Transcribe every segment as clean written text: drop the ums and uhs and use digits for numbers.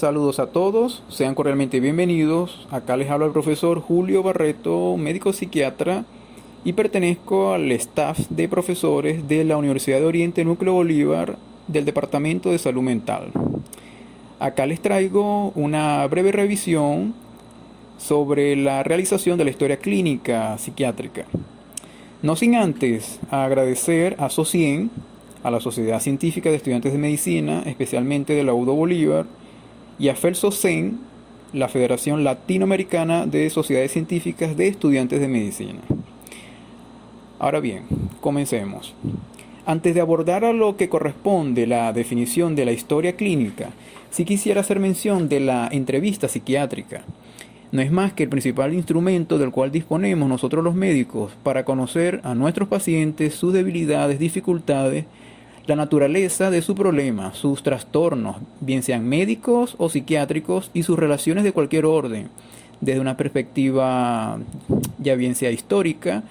Saludos a todos, sean cordialmente bienvenidos. Acá les habla el profesor Julio Barreto, médico psiquiatra, y pertenezco al staff de profesores de la Universidad de Oriente Núcleo Bolívar del Departamento de Salud Mental. Acá les traigo una breve revisión sobre la realización de la historia clínica psiquiátrica. No sin antes agradecer a SOCIEN, a la Sociedad Científica de Estudiantes de Medicina, especialmente de la UDO Bolívar, y a FELSOCEN, la Federación Latinoamericana de Sociedades Científicas de Estudiantes de Medicina. Ahora bien, comencemos. Antes de abordar a lo que corresponde la definición de la historia clínica, sí quisiera hacer mención de la entrevista psiquiátrica. No es más que el principal instrumento del cual disponemos nosotros los médicos para conocer a nuestros pacientes, sus debilidades, dificultades, la naturaleza de su problema, sus trastornos, bien sean médicos o psiquiátricos, y sus relaciones de cualquier orden, desde una perspectiva ya bien sea histórica.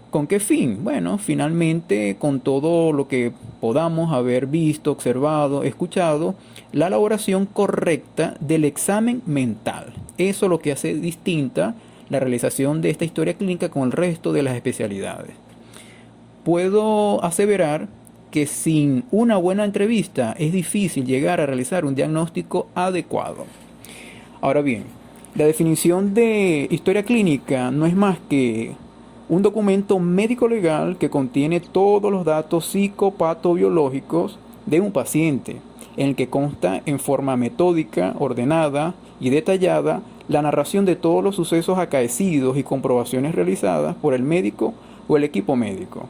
¿Con qué fin? Bueno, finalmente con todo lo que podamos haber visto, observado, escuchado, la elaboración correcta del examen mental. Eso es lo que hace distinta la realización de esta historia clínica con el resto de las especialidades. Puedo aseverar que sin una buena entrevista es difícil llegar a realizar un diagnóstico adecuado. Ahora bien, la definición de historia clínica no es más que un documento médico-legal que contiene todos los datos psicopatobiológicos de un paciente, en el que consta en forma metódica, ordenada y detallada la narración de todos los sucesos acaecidos y comprobaciones realizadas por el médico o el equipo médico.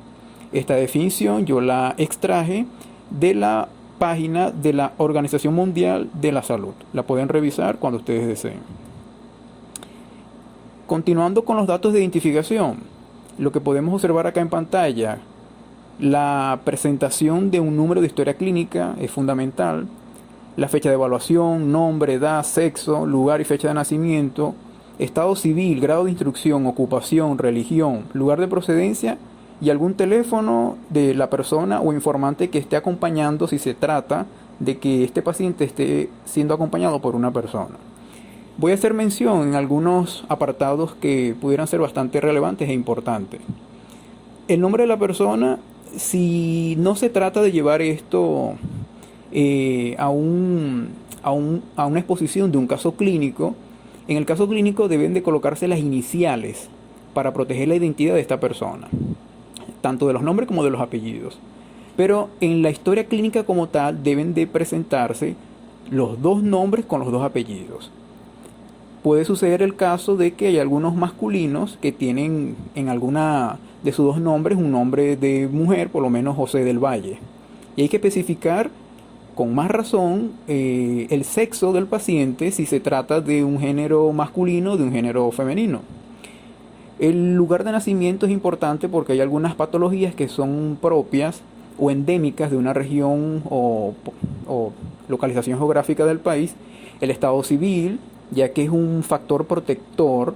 Esta definición yo la extraje de la página de la Organización Mundial de la Salud. La pueden revisar cuando ustedes deseen. Continuando con los datos de identificación, lo que podemos observar acá en pantalla, la presentación de un número de historia clínica es fundamental. La fecha de evaluación, nombre, edad, sexo, lugar y fecha de nacimiento, estado civil, grado de instrucción, ocupación, religión, lugar de procedencia y algún teléfono de la persona o informante que esté acompañando si se trata de que este paciente esté siendo acompañado por una persona. Voy a hacer mención en algunos apartados que pudieran ser bastante relevantes e importantes. El nombre de la persona, si no se trata de llevar esto a una exposición de un caso clínico, en el caso clínico deben de colocarse las iniciales para proteger la identidad de esta persona, tanto de los nombres como de los apellidos. Pero en la historia clínica como tal deben de presentarse los dos nombres con los dos apellidos. Puede suceder el caso de que hay algunos masculinos que tienen en alguna de sus dos nombres un nombre de mujer, por lo menos José del Valle. Y hay que especificar con más razón el sexo del paciente si se trata de un género masculino o de un género femenino. El lugar de nacimiento es importante porque hay algunas patologías que son propias o endémicas de una región o localización geográfica del país. El estado civil, ya que es un factor protector,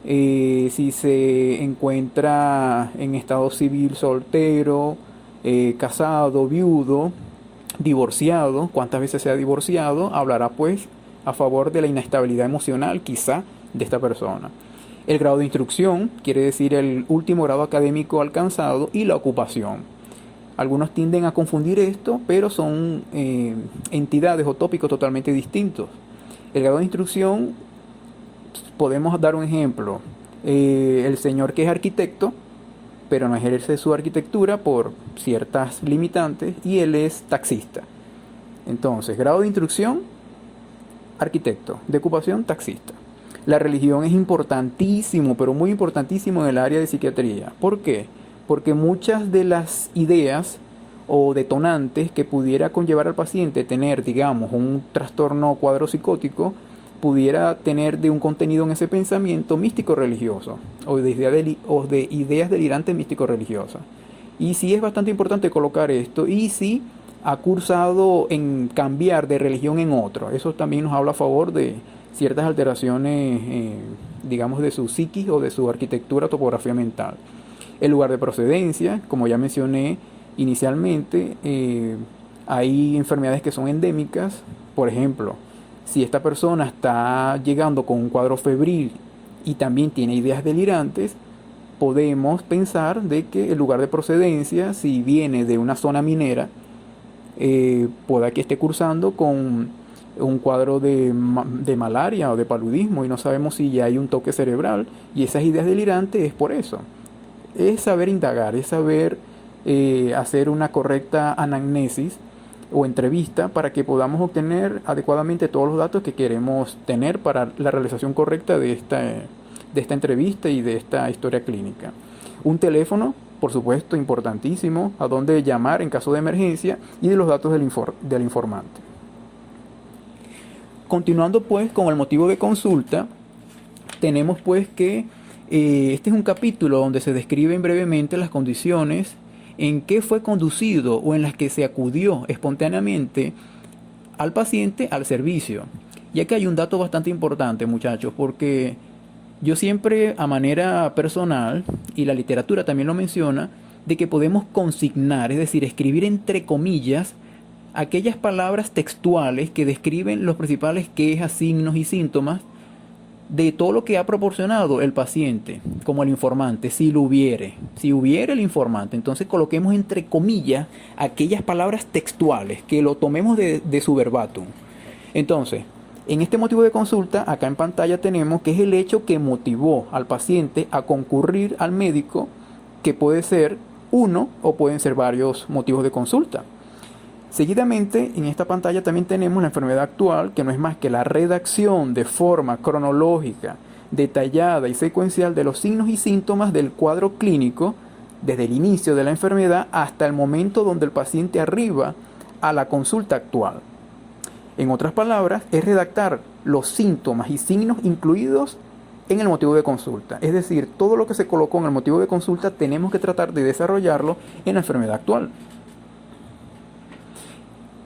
si se encuentra en estado civil soltero, casado, viudo, divorciado, cuántas veces se ha divorciado, hablará pues a favor de la inestabilidad emocional quizá de esta persona. El grado de instrucción quiere decir el último grado académico alcanzado, y la ocupación. Algunos tienden a confundir esto, pero son entidades o tópicos totalmente distintos. El grado de instrucción, podemos dar un ejemplo. El señor que es arquitecto, pero no ejerce su arquitectura por ciertas limitantes, y él es taxista. Entonces, grado de instrucción, arquitecto. De ocupación, taxista. La religión es importantísimo, pero muy importantísimo en el área de psiquiatría. ¿Por qué? Porque muchas de las ideas o detonantes que pudiera conllevar al paciente tener, digamos, un trastorno cuadro psicótico, pudiera tener de un contenido en ese pensamiento místico religioso o de ideas delirantes místico religiosas. Y sí es bastante importante colocar esto, y sí ha cursado en cambiar de religión en otro. Eso también nos habla a favor de ciertas alteraciones, digamos, de su psiquis o de su arquitectura, topografía mental. El lugar de procedencia, como ya mencioné inicialmente, hay enfermedades que son endémicas. Por ejemplo, Si esta persona está llegando con un cuadro febril y también tiene ideas delirantes, podemos pensar de que el lugar de procedencia, si viene de una zona minera, pueda que esté cursando con un cuadro de malaria o de paludismo y no sabemos si ya hay un toque cerebral y esas ideas delirantes es por eso. Es saber indagar, es saber hacer una correcta anamnesis o entrevista para que podamos obtener adecuadamente todos los datos que queremos tener para la realización correcta de esta entrevista y de esta historia clínica. Un teléfono, por supuesto, importantísimo, a donde llamar en caso de emergencia y de los datos del informante. Continuando pues con el motivo de consulta, tenemos pues que este es un capítulo donde se describen brevemente las condiciones en que fue conducido o en las que se acudió espontáneamente al paciente al servicio. Y aquí hay un dato bastante importante, muchachos, porque yo siempre a manera personal, y la literatura también lo menciona, de que podemos consignar, es decir, escribir entre comillas, aquellas palabras textuales que describen los principales quejas, signos y síntomas de todo lo que ha proporcionado el paciente, como el informante, si lo hubiere. Si hubiera el informante, entonces coloquemos entre comillas aquellas palabras textuales, que lo tomemos de su verbatim. Entonces, en este motivo de consulta, acá en pantalla tenemos que es el hecho que motivó al paciente a concurrir al médico, que puede ser uno o pueden ser varios motivos de consulta. Seguidamente, en esta pantalla también tenemos la enfermedad actual, que no es más que la redacción de forma cronológica, detallada y secuencial de los signos y síntomas del cuadro clínico, desde el inicio de la enfermedad hasta el momento donde el paciente arriba a la consulta actual. En otras palabras, es redactar los síntomas y signos incluidos en el motivo de consulta. Es decir, todo lo que se colocó en el motivo de consulta tenemos que tratar de desarrollarlo en la enfermedad actual.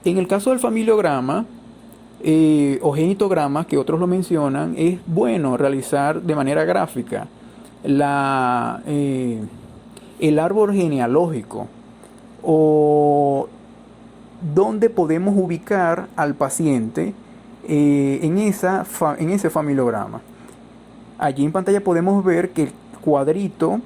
En el caso del familiograma o genitograma, que otros lo mencionan, es bueno realizar de manera gráfica el árbol genealógico o donde podemos ubicar al paciente en ese familiograma. Allí en pantalla podemos ver que el cuadrito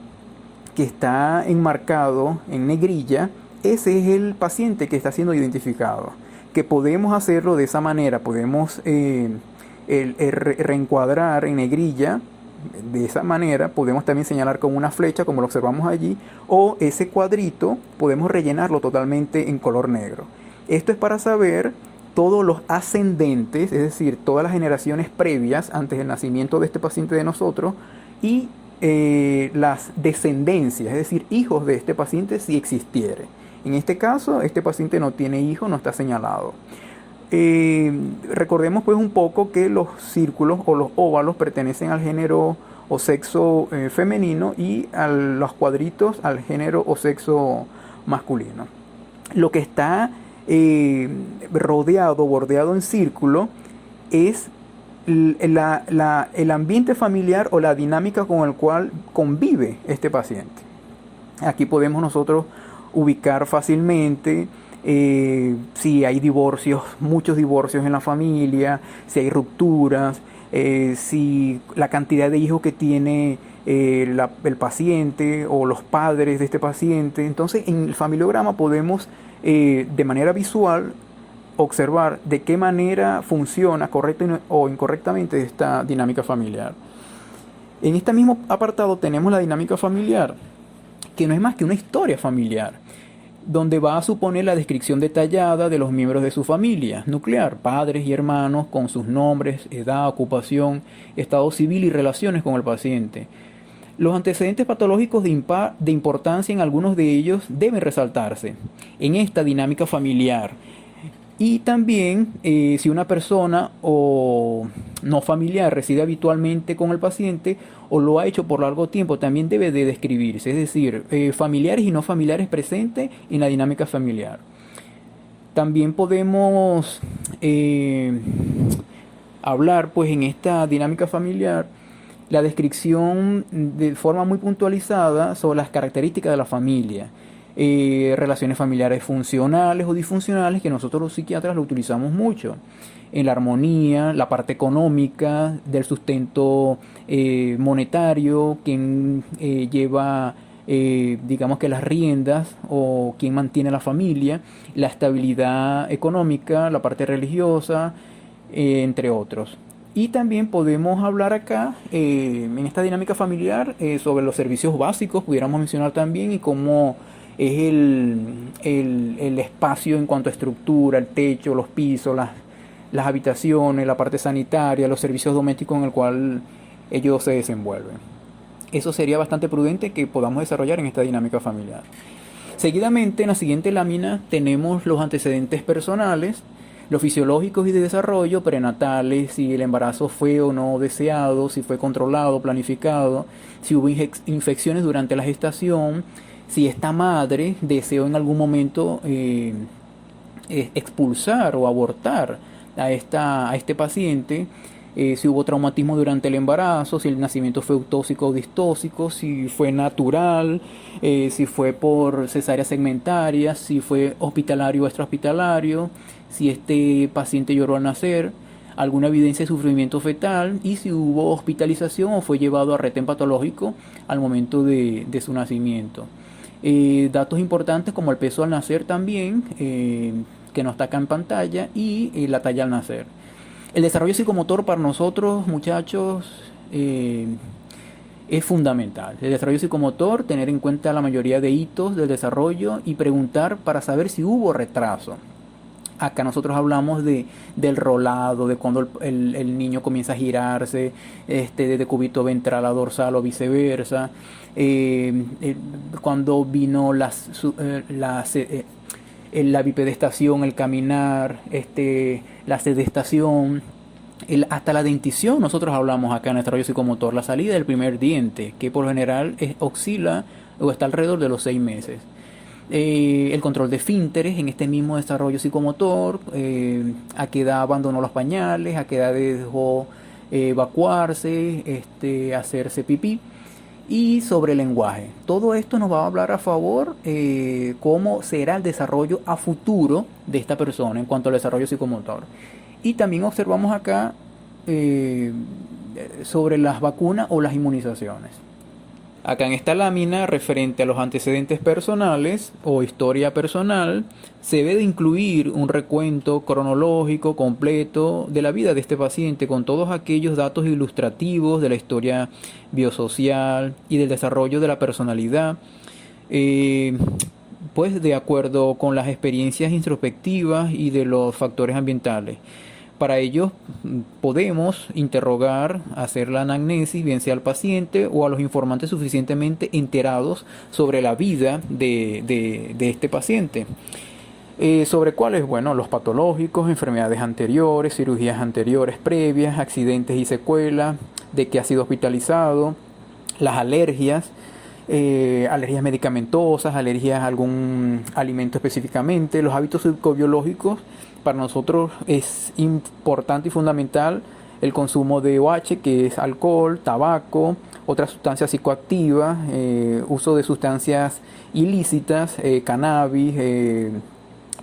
que está enmarcado en negrilla, ese es el paciente que está siendo identificado, que podemos hacerlo de esa manera, podemos reencuadrar en negrilla, de esa manera podemos también señalar con una flecha como lo observamos allí, o ese cuadrito podemos rellenarlo totalmente en color negro. Esto es para saber todos los ascendentes, es decir, todas las generaciones previas antes del nacimiento de este paciente de nosotros y las descendencias, es decir, hijos de este paciente si existiere. En este caso, este paciente no tiene hijos, no está señalado. Recordemos pues un poco que los círculos o los óvalos pertenecen al género o sexo femenino y a los cuadritos al género o sexo masculino. Lo que está bordeado en círculo es el ambiente familiar o la dinámica con el cual convive este paciente. Aquí podemos nosotros ubicar fácilmente si hay divorcios, muchos divorcios en la familia, si hay rupturas, si la cantidad de hijos que tiene el paciente o los padres de este paciente. Entonces en el familiograma podemos de manera visual observar de qué manera funciona correcta o incorrectamente esta dinámica familiar. En este mismo apartado tenemos la dinámica familiar, que no es más que una historia familiar, donde va a suponer la descripción detallada de los miembros de su familia nuclear, padres y hermanos, con sus nombres, edad, ocupación, estado civil y relaciones con el paciente. Los antecedentes patológicos de importancia en algunos de ellos deben resaltarse en esta dinámica familiar. Y también si una persona o no familiar reside habitualmente con el paciente o lo ha hecho por largo tiempo, también debe de describirse, es decir, familiares y no familiares presentes en la dinámica familiar. También podemos hablar pues en esta dinámica familiar la descripción de forma muy puntualizada sobre las características de la familia. relaciones familiares funcionales o disfuncionales, que nosotros los psiquiatras lo utilizamos mucho. En la armonía, la parte económica, del sustento monetario, quien lleva, digamos que las riendas o quien mantiene la familia, la estabilidad económica, la parte religiosa, entre otros. Y también podemos hablar acá, en esta dinámica familiar, sobre los servicios básicos, pudiéramos mencionar también, y cómo es el espacio en cuanto a estructura, el techo, los pisos, las habitaciones, la parte sanitaria, los servicios domésticos en el cual ellos se desenvuelven. Eso sería bastante prudente que podamos desarrollar en esta dinámica familiar. Seguidamente, en la siguiente lámina, tenemos los antecedentes personales, los fisiológicos y de desarrollo, prenatales, si el embarazo fue o no deseado, si fue controlado, planificado, si hubo infecciones durante la gestación, si esta madre deseó en algún momento expulsar o abortar a este paciente, si hubo traumatismo durante el embarazo, si el nacimiento fue eutóxico o distóxico, si fue natural, si fue por cesárea segmentaria, si fue hospitalario o extrahospitalario, si este paciente lloró al nacer, alguna evidencia de sufrimiento fetal y si hubo hospitalización o fue llevado a retén patológico al momento de su nacimiento. Datos importantes como el peso al nacer también, que no está acá en pantalla, y la talla al nacer. El desarrollo psicomotor para nosotros, muchachos, es fundamental. El desarrollo psicomotor, tener en cuenta la mayoría de hitos del desarrollo y preguntar para saber si hubo retraso. Acá nosotros hablamos del rolado, de cuando el niño comienza a girarse, desde cúbito ventral a dorsal o viceversa, cuando vino la bipedestación, el caminar, la sedestación, hasta la dentición. Nosotros hablamos acá en el desarrollo psicomotor, la salida del primer diente, que por lo general oscila o está alrededor de los 6 meses. El control de esfínteres en este mismo desarrollo psicomotor, a qué edad abandonó los pañales, a qué edad dejó evacuarse, hacerse pipí, y sobre el lenguaje. Todo esto nos va a hablar a favor cómo será el desarrollo a futuro de esta persona en cuanto al desarrollo psicomotor. Y también observamos acá sobre las vacunas o las inmunizaciones. Acá en esta lámina, referente a los antecedentes personales o historia personal, se debe de incluir un recuento cronológico completo de la vida de este paciente con todos aquellos datos ilustrativos de la historia biosocial y del desarrollo de la personalidad, pues de acuerdo con las experiencias introspectivas y de los factores ambientales. Para ello podemos interrogar, hacer la anamnesis, bien sea al paciente o a los informantes suficientemente enterados sobre la vida de este paciente. Sobre cuáles, bueno, los patológicos, enfermedades anteriores, cirugías anteriores previas, accidentes y secuelas, de que ha sido hospitalizado, las alergias, alergias medicamentosas, alergias a algún alimento específicamente, los hábitos psicobiológicos. Para nosotros es importante y fundamental el consumo de OH, que es alcohol, tabaco, otras sustancias psicoactivas, uso de sustancias ilícitas, cannabis,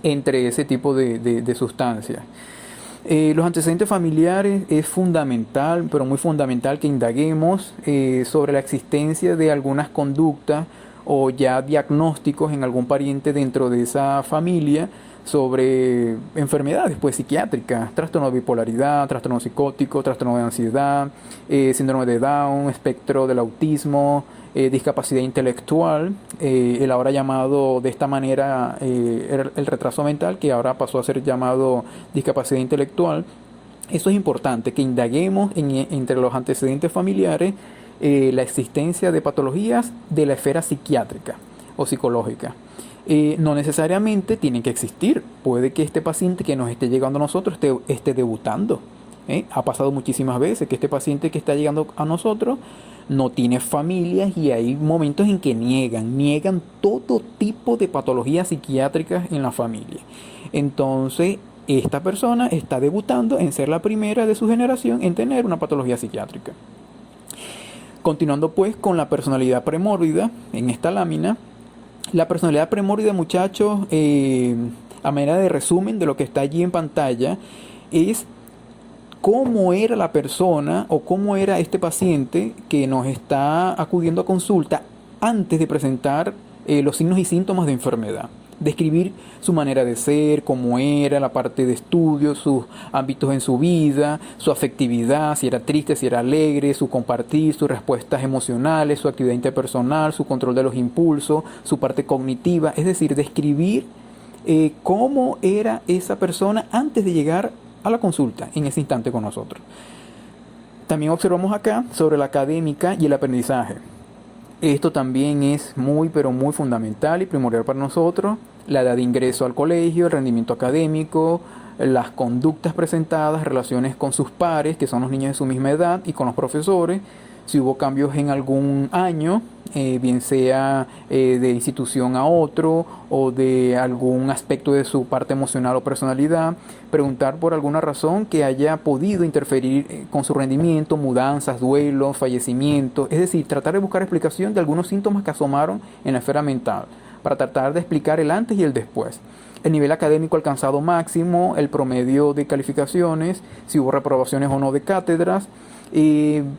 entre ese tipo de sustancias. Los antecedentes familiares es fundamental, pero muy fundamental que indaguemos sobre la existencia de algunas conductas o ya diagnósticos en algún pariente dentro de esa familia sobre enfermedades pues psiquiátricas, trastorno de bipolaridad, trastorno psicótico, trastorno de ansiedad, síndrome de Down, espectro del autismo, discapacidad intelectual, el ahora llamado de esta manera el retraso mental, que ahora pasó a ser llamado discapacidad intelectual. Eso es importante, que indaguemos entre los antecedentes familiares la existencia de patologías de la esfera psiquiátrica o psicológica. No necesariamente tienen que existir. Puede que este paciente que nos esté llegando a nosotros esté debutando. Ha pasado muchísimas veces que este paciente que está llegando a nosotros no tiene familias y hay momentos en que niegan todo tipo de patologías psiquiátricas en la familia. Entonces, esta persona está debutando en ser la primera de su generación en tener una patología psiquiátrica. Continuando pues con la personalidad premórbida en esta lámina, La personalidad premórbida, muchachos, a manera de resumen de lo que está allí en pantalla, es cómo era la persona o cómo era este paciente que nos está acudiendo a consulta antes de presentar los signos y síntomas de enfermedad. Describir su manera de ser, cómo era, la parte de estudio, sus ámbitos en su vida, su afectividad, si era triste, si era alegre, su compartir, sus respuestas emocionales, su actividad interpersonal, su control de los impulsos, su parte cognitiva. Es decir, describir cómo era esa persona antes de llegar a la consulta en ese instante con nosotros. También observamos acá sobre la académica y el aprendizaje. Esto también es muy pero muy fundamental y primordial para nosotros. La edad de ingreso al colegio, el rendimiento académico, las conductas presentadas, relaciones con sus pares, que son los niños de su misma edad, y con los profesores. Si hubo cambios en algún año, bien sea de institución a otro o de algún aspecto de su parte emocional o personalidad, preguntar por alguna razón que haya podido interferir con su rendimiento, mudanzas, duelos, fallecimientos, es decir, tratar de buscar explicación de algunos síntomas que asomaron en la esfera mental, para tratar de explicar el antes y el después. El nivel académico alcanzado máximo, el promedio de calificaciones, si hubo reprobaciones o no de cátedras,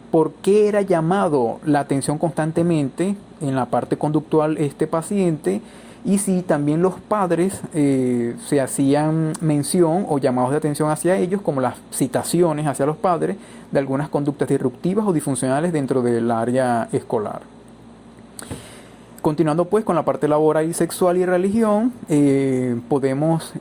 por qué era llamado la atención constantemente en la parte conductual este paciente, y si también los padres se hacían mención o llamados de atención hacia ellos, como las citaciones hacia los padres de algunas conductas disruptivas o disfuncionales dentro del área escolar. Continuando pues con la parte laboral y sexual y religión, podemos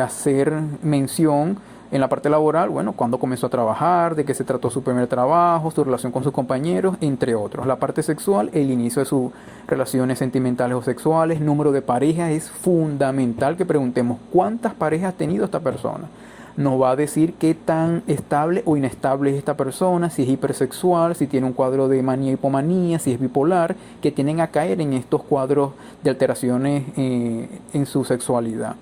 hacer mención en la parte laboral, bueno, cuándo comenzó a trabajar, de qué se trató su primer trabajo, su relación con sus compañeros, entre otros. La parte sexual, el inicio de sus relaciones sentimentales o sexuales, número de parejas. Es fundamental que preguntemos cuántas parejas ha tenido esta persona. Nos va a decir qué tan estable o inestable es esta persona, si es hipersexual, si tiene un cuadro de manía y hipomanía, si es bipolar, que tienden a caer en estos cuadros de alteraciones en su sexualidad.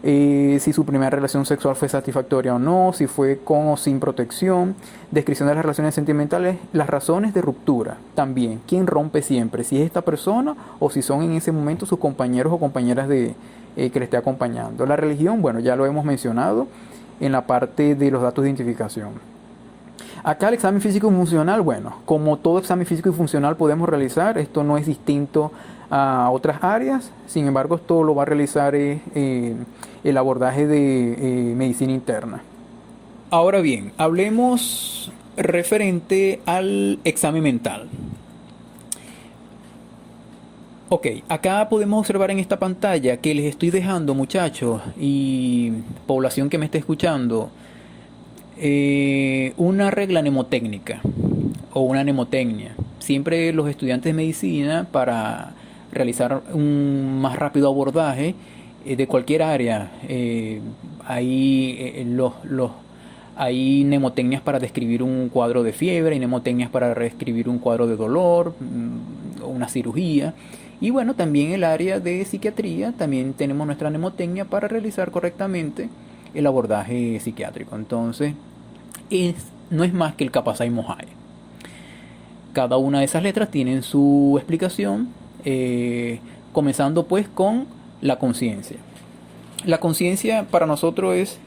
Si su primera relación sexual fue satisfactoria o no, si fue con o sin protección, descripción de las relaciones sentimentales, las razones de ruptura también, quién rompe siempre, si es esta persona o si son en ese momento sus compañeros o compañeras que le esté acompañando. La religión, bueno, ya lo hemos mencionado en la parte de los datos de identificación. Acá el examen físico y funcional, bueno, como todo examen físico y funcional podemos realizar, esto no es distinto a otras áreas, sin embargo esto lo va a realizar el abordaje de medicina interna. Ahora bien, hablemos referente al examen mental. Ok, acá podemos observar en esta pantalla que les estoy dejando, muchachos y población que me esté escuchando, una regla mnemotécnica o una mnemotecnia. Siempre los estudiantes de medicina, para realizar un más rápido abordaje de cualquier área, hay mnemotecnias para describir un cuadro de fiebre, hay mnemotecnias para describir un cuadro de dolor, o una cirugía. Y bueno, también el área de psiquiatría, también tenemos nuestra mnemotecnia para realizar correctamente el abordaje psiquiátrico. Entonces, no es más que el Capasay Mojay. Cada una de esas letras tienen su explicación, comenzando pues con la conciencia. La conciencia para nosotros es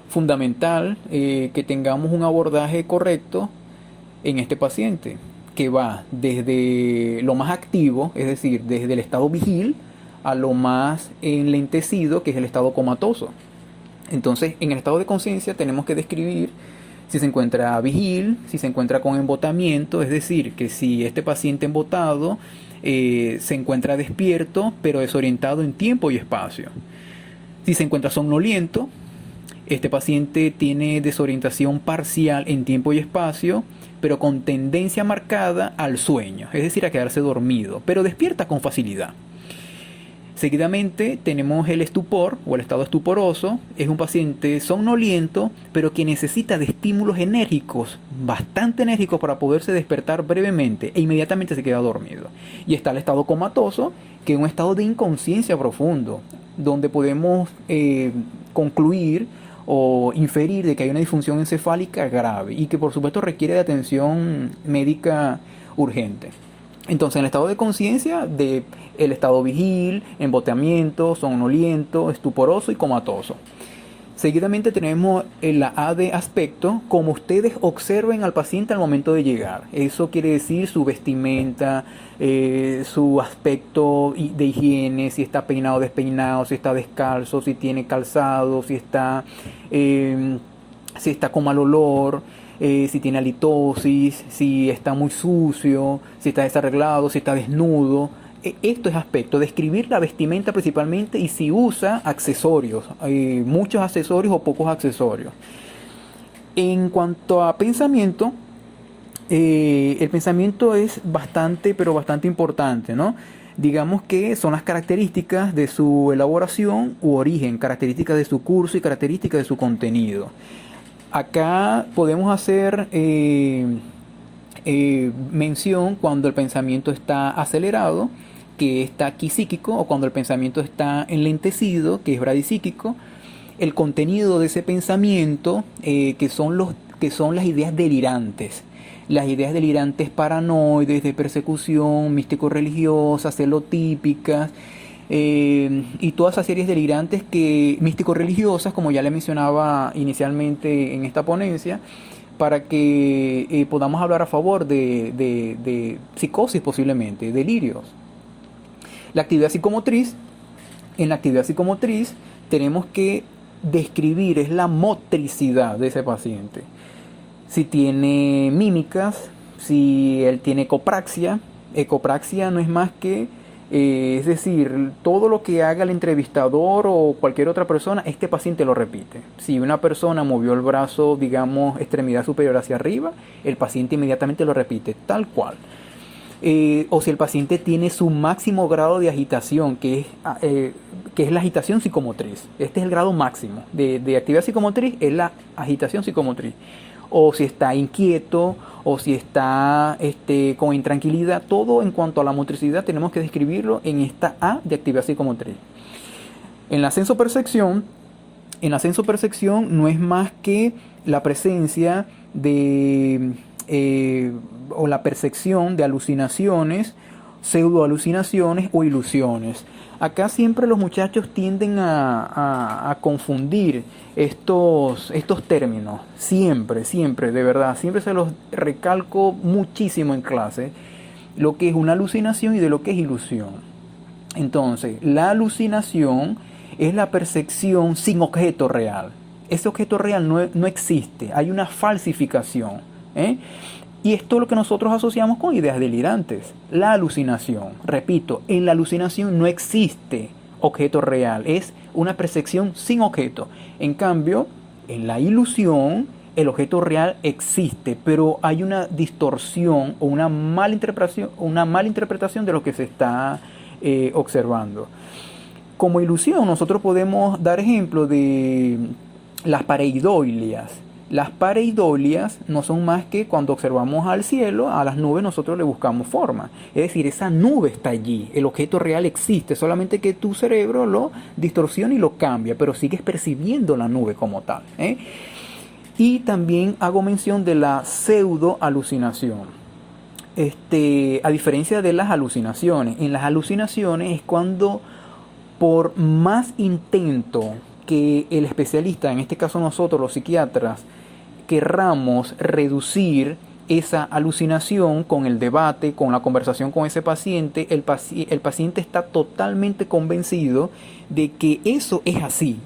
fundamental, que tengamos un abordaje correcto en este paciente, que va desde lo más activo, es decir, desde el estado vigil, a lo más enlentecido, que es el estado comatoso. Entonces, en el estado de conciencia tenemos que describir si se encuentra vigil, si se encuentra con embotamiento, es decir, que si este paciente embotado se encuentra despierto, pero desorientado en tiempo y espacio. Si se encuentra somnoliento, este paciente tiene desorientación parcial en tiempo y espacio, pero con tendencia marcada al sueño, es decir, a quedarse dormido, pero despierta con facilidad. Seguidamente tenemos el estupor o el estado estuporoso. Es un paciente somnoliento, pero que necesita de estímulos enérgicos, bastante enérgicos, para poderse despertar brevemente e inmediatamente se queda dormido. Y está el estado comatoso, que es un estado de inconsciencia profundo, donde podemos concluir o inferir de que hay una disfunción encefálica grave y que por supuesto requiere de atención médica urgente. Entonces, en el estado de conciencia, de el estado vigil, embotamiento, somnoliento, estuporoso y comatoso. Seguidamente tenemos la A de aspecto, como ustedes observen al paciente al momento de llegar. Eso quiere decir su vestimenta, su aspecto de higiene, si está peinado o despeinado, si está descalzo, si tiene calzado, si está con mal olor, si tiene halitosis, si está muy sucio, si está desarreglado, si está desnudo. Esto es aspecto, describir la vestimenta principalmente y si usa accesorios, muchos accesorios o pocos accesorios. En cuanto a pensamiento, el pensamiento es bastante, pero bastante importante, ¿no? Digamos que son las características de su elaboración u origen, características de su curso y características de su contenido. Acá podemos hacer mención cuando el pensamiento está acelerado, que está quisíquico, o cuando el pensamiento está enlentecido, que es bradisíquico. El contenido de ese pensamiento, que son las ideas delirantes. Las ideas delirantes paranoides, de persecución, místico-religiosas, celotípicas, y todas esas series delirantes místico-religiosas, como ya le mencionaba inicialmente en esta ponencia, para que podamos hablar a favor de psicosis posiblemente, delirios. La actividad psicomotriz, en la actividad psicomotriz tenemos que describir es la motricidad de ese paciente. Si tiene mímicas, si él tiene ecopraxia. Ecopraxia no es más que, es decir, todo lo que haga el entrevistador o cualquier otra persona, este paciente lo repite. Si una persona movió el brazo, digamos, extremidad superior hacia arriba, el paciente inmediatamente lo repite, tal cual. O si el paciente tiene su máximo grado de agitación, que es la agitación psicomotriz. Este es el grado máximo de actividad psicomotriz, es la agitación psicomotriz. O si está inquieto, o si está con intranquilidad, todo en cuanto a la motricidad tenemos que describirlo en esta A de actividad psicomotriz. En la sensopercepción no es más que la presencia de o la percepción de alucinaciones, pseudoalucinaciones o ilusiones. Acá siempre los muchachos tienden a confundir estos términos. Siempre, de verdad. Siempre se los recalco muchísimo en clase. Lo que es una alucinación y de lo que es ilusión. Entonces, la alucinación es la percepción sin objeto real. Ese objeto real no existe. Hay una falsificación. Y esto es lo que nosotros asociamos con ideas delirantes. La alucinación. Repito, en la alucinación no existe objeto real. Es una percepción sin objeto. En cambio, en la ilusión, el objeto real existe, pero hay una distorsión o una mala interpretación de lo que se está observando. Como ilusión, nosotros podemos dar ejemplo de las pareidoilias. Las pareidolias no son más que cuando observamos al cielo, a las nubes, nosotros le buscamos forma. Es decir, esa nube está allí, el objeto real existe, solamente que tu cerebro lo distorsiona y lo cambia, pero sigues percibiendo la nube como tal. Y también hago mención de la pseudoalucinación. A diferencia de las alucinaciones, en las alucinaciones es cuando por más intento que el especialista, en este caso nosotros los psiquiatras, querramos reducir esa alucinación con el debate, con la conversación con ese paciente, el paciente está totalmente convencido de que eso es así,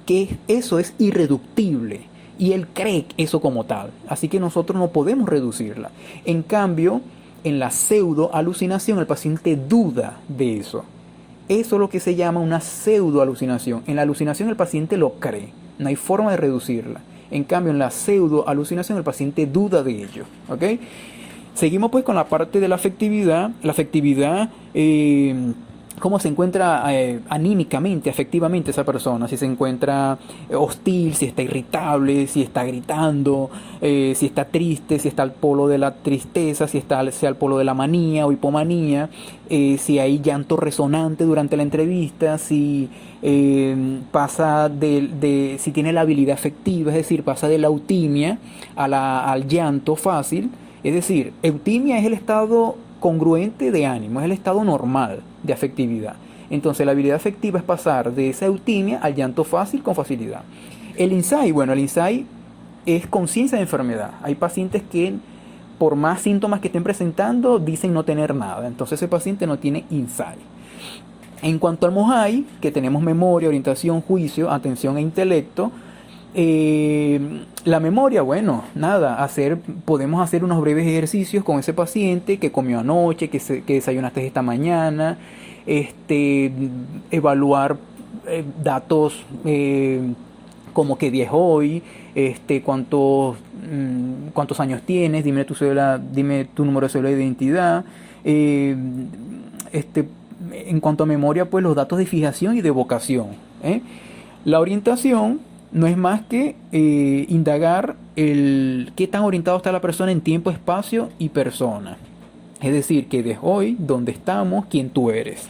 que eso es irreductible y él cree eso como tal, así que nosotros no podemos reducirla. En cambio, en la pseudo alucinación el paciente duda de eso. Eso es lo que se llama una pseudo alucinación. En la alucinación el paciente lo cree, no hay forma de reducirla. En cambio, en la pseudo alucinación el paciente duda de ello. ¿Ok? Seguimos pues con la parte de la afectividad. La afectividad, cómo se encuentra anímicamente, afectivamente esa persona. Si se encuentra hostil, si está irritable, si está gritando, si está triste, si está al polo de la tristeza, si está al polo de la manía o hipomanía, si hay llanto resonante durante la entrevista, si pasa si tiene la habilidad afectiva, es decir, pasa de la eutimia al llanto fácil. Es decir, eutimia es el estado congruente de ánimo, es el estado normal de afectividad. Entonces la habilidad afectiva es pasar de esa eutimia al llanto fácil con facilidad. El insight, bueno, el insight es conciencia de enfermedad. Hay pacientes que por más síntomas que estén presentando dicen no tener nada, entonces ese paciente no tiene insight. En cuanto al MOHAI, que tenemos memoria, orientación, juicio, atención e intelecto, la memoria, bueno, nada, podemos hacer unos breves ejercicios con ese paciente que comió anoche, que desayunaste esta mañana, evaluar datos como qué día es hoy, cuántos años tienes, dime tu número de cédula de identidad, en cuanto a memoria, pues los datos de fijación y de evocación. La orientación no es más que indagar qué tan orientado está la persona en tiempo, espacio y persona. Es decir, que de hoy, dónde estamos, quién tú eres.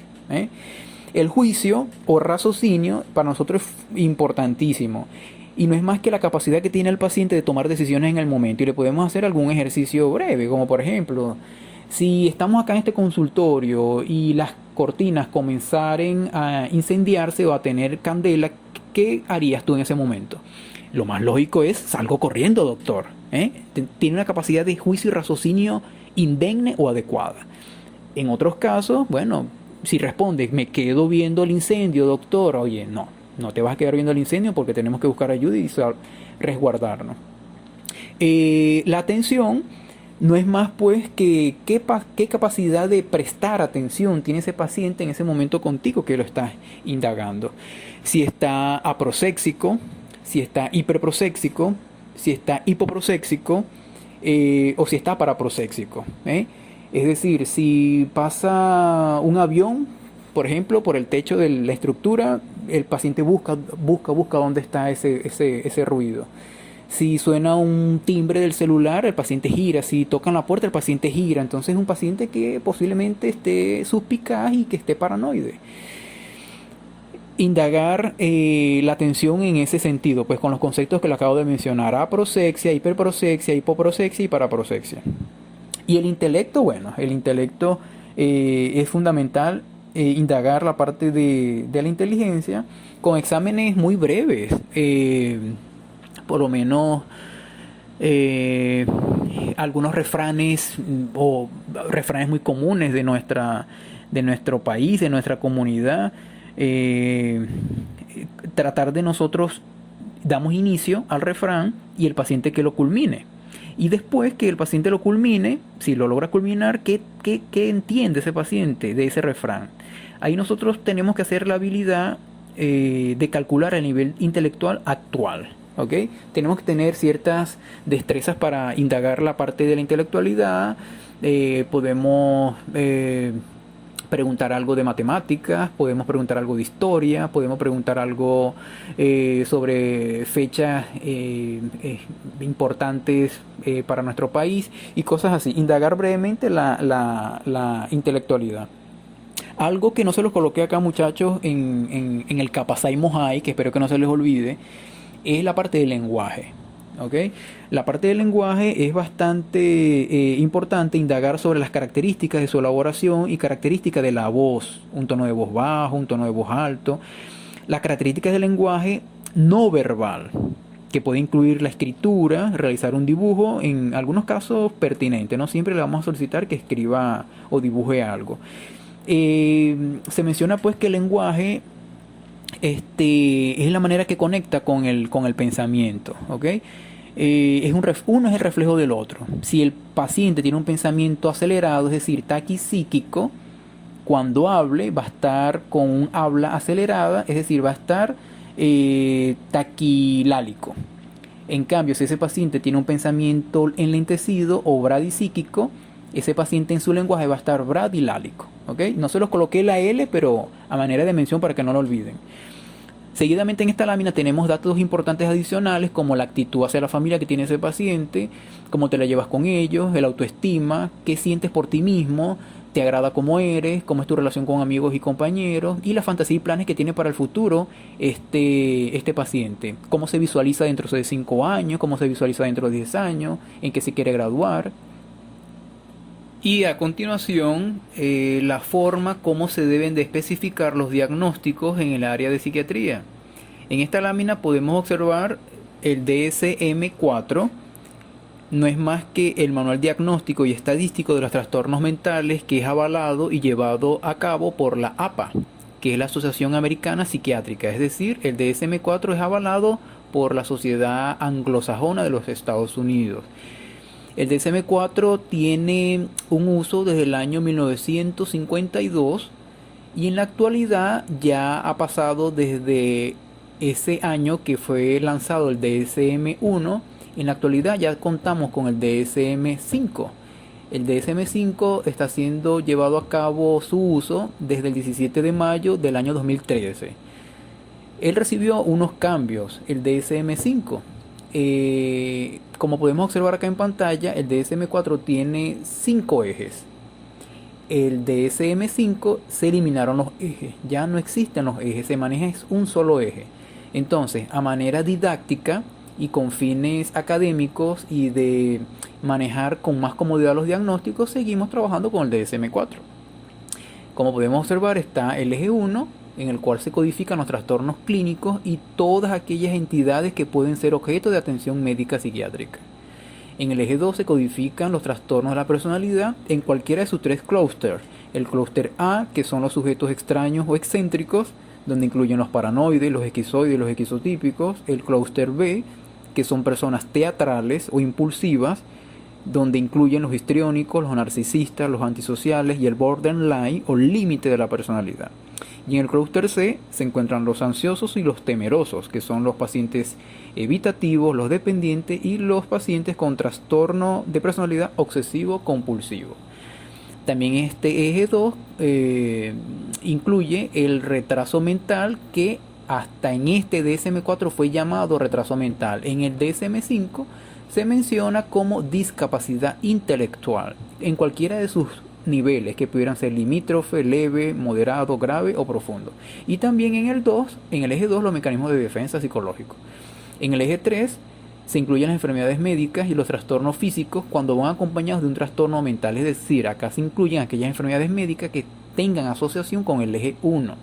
El juicio o raciocinio para nosotros es importantísimo. Y no es más que la capacidad que tiene el paciente de tomar decisiones en el momento. Y le podemos hacer algún ejercicio breve, como por ejemplo, si estamos acá en este consultorio y las cortinas comenzaren a incendiarse o a tener candela, ¿qué harías tú en ese momento? Lo más lógico es, salgo corriendo, doctor. Tiene una capacidad de juicio y raciocinio indemne o adecuada. En otros casos, bueno, si respondes, me quedo viendo el incendio, doctor, oye, no te vas a quedar viendo el incendio porque tenemos que buscar ayuda y resguardarnos. La atención no es más pues que qué capacidad de prestar atención tiene ese paciente en ese momento contigo que lo estás indagando. Si está aproséxico, si está hiperproséxico, si está hipoproséxico o si está paraproséxico. Es decir, si pasa un avión, por ejemplo, por el techo de la estructura, el paciente busca dónde está ese ruido. Si suena un timbre del celular, el paciente gira. Si tocan la puerta, el paciente gira. Entonces es un paciente que posiblemente esté suspicaz y que esté paranoide. Indagar la atención en ese sentido, pues con los conceptos que le acabo de mencionar: aproxexia, hiperproxexia, hipoproxexia y paraproxexia. Y el intelecto, bueno, el intelecto es fundamental indagar la parte de la inteligencia con exámenes muy breves. Por lo menos algunos refranes o refranes muy comunes de nuestro país, de nuestra comunidad. Tratar de nosotros damos inicio al refrán y el paciente que lo culmine. Y después que el paciente lo culmine, si lo logra culminar, ¿qué entiende ese paciente de ese refrán? Ahí nosotros tenemos que hacer la habilidad de calcular el nivel intelectual actual. ¿Okay? Tenemos que tener ciertas destrezas para indagar la parte de la intelectualidad. Podemos preguntar algo de matemáticas, podemos preguntar algo de historia, podemos preguntar algo sobre fechas importantes para nuestro país y cosas así. Indagar brevemente la intelectualidad. Algo que no se los coloqué acá, muchachos, en el Capacay MOHAI, que espero que no se les olvide, es la parte del lenguaje. ¿Okay? La parte del lenguaje es bastante importante indagar sobre las características de su elaboración y características de la voz, un tono de voz bajo, un tono de voz alto, las características del lenguaje no verbal, que puede incluir la escritura, realizar un dibujo, en algunos casos pertinente, no siempre le vamos a solicitar que escriba o dibuje algo. Se menciona pues que el lenguaje es la manera que conecta con el pensamiento, ¿ok? Uno es el reflejo del otro. Si el paciente tiene un pensamiento acelerado, es decir, taquipsíquico, cuando hable va a estar con un habla acelerada, es decir, va a estar taquilálico. En cambio, si ese paciente tiene un pensamiento enlentecido o bradisíquico, ese paciente en su lenguaje va a estar bradilálico. ¿Okay? No se los coloqué la L, pero a manera de mención para que no lo olviden. Seguidamente en esta lámina tenemos datos importantes adicionales como la actitud hacia la familia que tiene ese paciente, cómo te la llevas con ellos, el autoestima, qué sientes por ti mismo, te agrada cómo eres, cómo es tu relación con amigos y compañeros y la fantasía y planes que tiene para el futuro este paciente, cómo se visualiza dentro de 5 años, cómo se visualiza dentro de 10 años, en qué se quiere graduar. Y a continuación, la forma como se deben de especificar los diagnósticos en el área de psiquiatría. En esta lámina podemos observar el DSM-4. No es más que el manual diagnóstico y estadístico de los trastornos mentales, que es avalado y llevado a cabo por la APA, que es la Asociación Americana Psiquiátrica. Es decir, el DSM-4 es avalado por la Sociedad Anglosajona de los Estados Unidos. El DSM-4 tiene un uso desde el año 1952 y en la actualidad ya ha pasado desde ese año que fue lanzado el DSM-1. En la actualidad ya contamos con el DSM-5. El DSM-5 está siendo llevado a cabo su uso desde el 17 de mayo del año 2013. Él recibió unos cambios, el DSM-5. Como podemos observar acá en pantalla, el DSM-4 tiene 5 ejes. El DSM-5 se eliminaron los ejes, ya no existen los ejes, se maneja un solo eje. Entonces, a manera didáctica y con fines académicos y de manejar con más comodidad los diagnósticos, seguimos trabajando con el DSM-4. Como podemos observar, está el eje 1, en el cual se codifican los trastornos clínicos y todas aquellas entidades que pueden ser objeto de atención médica psiquiátrica. En el eje 2 se codifican los trastornos de la personalidad en cualquiera de sus 3 clústeres. El clúster A, que son los sujetos extraños o excéntricos, donde incluyen los paranoides, los esquizoides y los esquizotípicos. El clúster B, que son personas teatrales o impulsivas, donde incluyen los histriónicos, los narcisistas, los antisociales y el borderline o límite de la personalidad. Y en el clúster C se encuentran los ansiosos y los temerosos, que son los pacientes evitativos, los dependientes y los pacientes con trastorno de personalidad obsesivo-compulsivo. También este eje 2 incluye el retraso mental, que hasta en este DSM-4 fue llamado retraso mental. En el DSM-5 se menciona como discapacidad intelectual en cualquiera de sus niveles, que pudieran ser limítrofe, leve, moderado, grave o profundo. Y también en el eje 2, los mecanismos de defensa psicológicos. En el eje 3 se incluyen las enfermedades médicas y los trastornos físicos cuando van acompañados de un trastorno mental. Es decir, acá se incluyen aquellas enfermedades médicas que tengan asociación con el eje 1.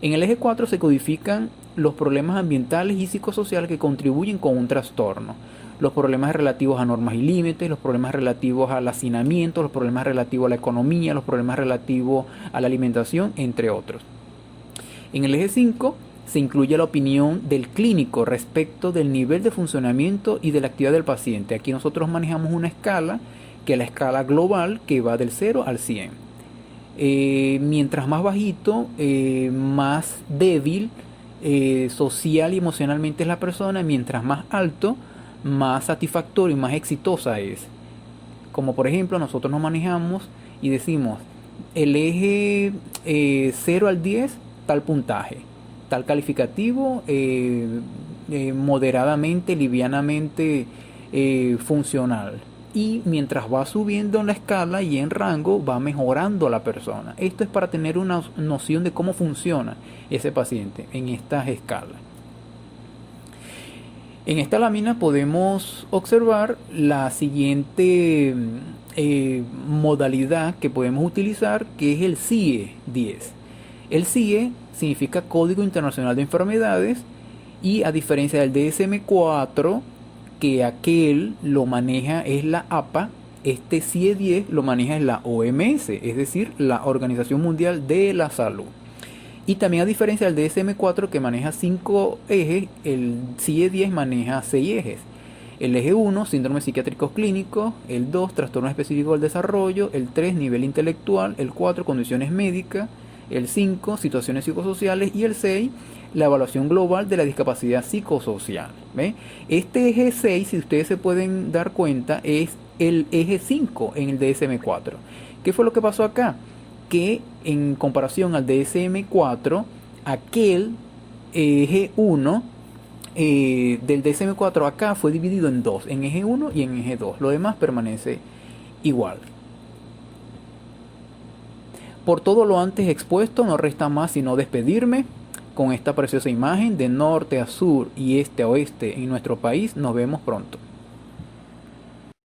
En el eje 4 se codifican los problemas ambientales y psicosociales que contribuyen con un trastorno. Los problemas relativos a normas y límites, los problemas relativos al hacinamiento, los problemas relativos a la economía, los problemas relativos a la alimentación, entre otros. En el eje 5 se incluye la opinión del clínico respecto del nivel de funcionamiento y de la actividad del paciente. Aquí nosotros manejamos una escala, que es la escala global, que va del 0 al 100. Mientras más bajito, más débil social y emocionalmente es la persona. Mientras más alto, más satisfactoria y más exitosa es. Como por ejemplo, nosotros nos manejamos y decimos el eje 0 al 10, tal puntaje, tal calificativo, moderadamente, livianamente funcional. Y mientras va subiendo en la escala y en rango, va mejorando la persona. Esto es para tener una noción de cómo funciona ese paciente en estas escalas. En esta lámina podemos observar la siguiente modalidad que podemos utilizar, que es el CIE-10. El CIE significa Código Internacional de Enfermedades, y a diferencia del DSM-4, que aquel lo maneja es la APA, este CIE-10 lo maneja es la OMS, es decir, la Organización Mundial de la Salud. Y también a diferencia del DSM-4, que maneja 5 ejes, el CIE-10 maneja 6 ejes. El eje 1, síndromes psiquiátricos clínicos. El 2, trastornos específicos del desarrollo. El 3, nivel intelectual. El 4, condiciones médicas. El 5, situaciones psicosociales. Y el 6, la evaluación global de la discapacidad psicosocial. ¿Ve? Este eje 6, si ustedes se pueden dar cuenta, es el eje 5 en el DSM-4. ¿Qué fue lo que pasó acá? Que en comparación al DSM-4, aquel eje 1 del DSM-4 acá fue dividido en dos, en eje 1 y en eje 2. Lo demás permanece igual. Por todo lo antes expuesto, no resta más sino despedirme con esta preciosa imagen de norte a sur y este a oeste en nuestro país. Nos vemos pronto.